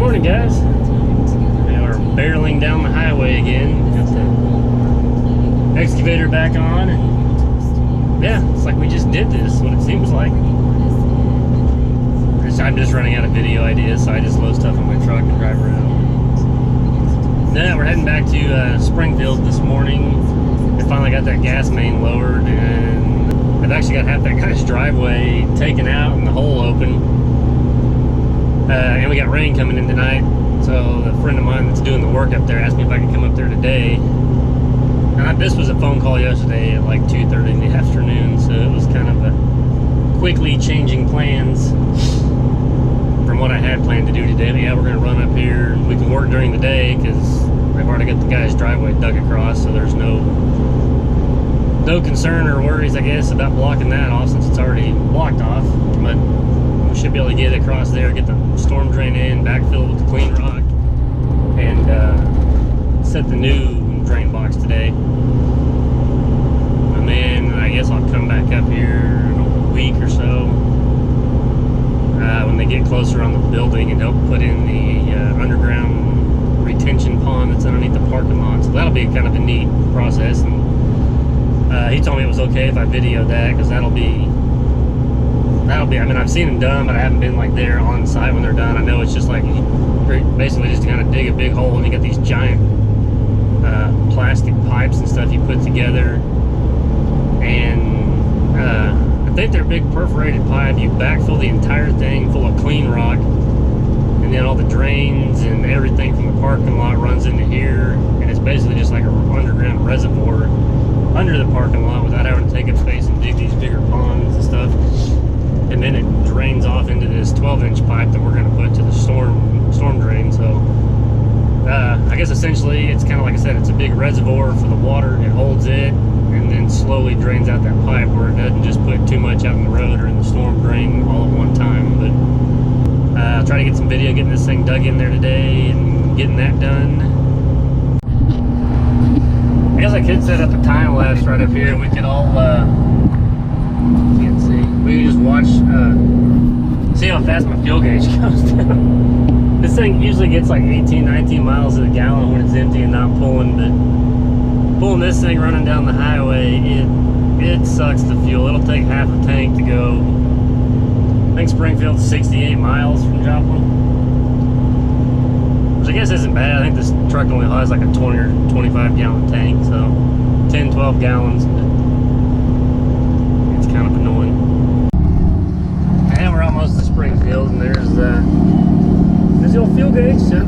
Morning, guys. We are barreling down the highway again. Got the excavator back on, and yeah, it's like we just did this. What it seems like. I'm just running out of video ideas, so I just load stuff in my truck and drive around. Yeah, we're heading back to Springfield this morning. We finally got that gas main lowered, and I've actually got half that guy's driveway taken out and the hole open. And we got rain coming in tonight, so a friend of mine that's doing the work up there asked me if I could come up there today. And this was a phone call yesterday at like 2:30 in the afternoon, so it was kind of a quickly changing plans from what I had planned to do today. But yeah, we're going to run up here. We can work during the day because I've already got the guy's driveway dug across, so there's no concern or worries, I guess, about blocking that off since it's already blocked off. But we should be able to get across there, get the storm drain in, backfill with the clean rock, and set the new drain box today. And then I guess I'll come back up here in a week or so when they get closer on the building and help put in the underground retention pond that's underneath the parking lot. So that'll be kind of a neat process. And he told me it was okay if I videoed that, because that'll be, I mean, I've seen them done, but I haven't been like there on site when they're done. I know it's just like basically just kind of dig a big hole and you got these giant plastic pipes and stuff you put together, and I think they're big perforated pipe. You backfill the entire thing full of clean rock, and then all the drains and everything from the parking lot runs into here, and it's basically just like an underground reservoir under the parking lot without having to take up space and dig these bigger ponds and stuff. And then it drains off into this 12-inch pipe that we're going to put to the storm drain. So I guess essentially it's kind of like I said, it's a big reservoir for the water. It holds it and then slowly drains out that pipe, where it doesn't just put too much out in the road or in the storm drain all at one time. But I'll try to get some video getting this thing dug in there today and getting that done. I guess I could set up a time lapse right up here. We could all can't see. We can just watch, see how fast my fuel gauge goes down. This thing usually gets like 18, 19 miles to the gallon when it's empty and not pulling, but pulling this thing running down the highway, it sucks the fuel. It'll take half a tank to go. I think Springfield's 68 miles from Joplin, which I guess isn't bad. I think this truck only has like a 20 or 25 gallon tank, so 10, 12 gallons. Kind of annoying. And we're almost to Springfield, and there's the old fuel gauge. So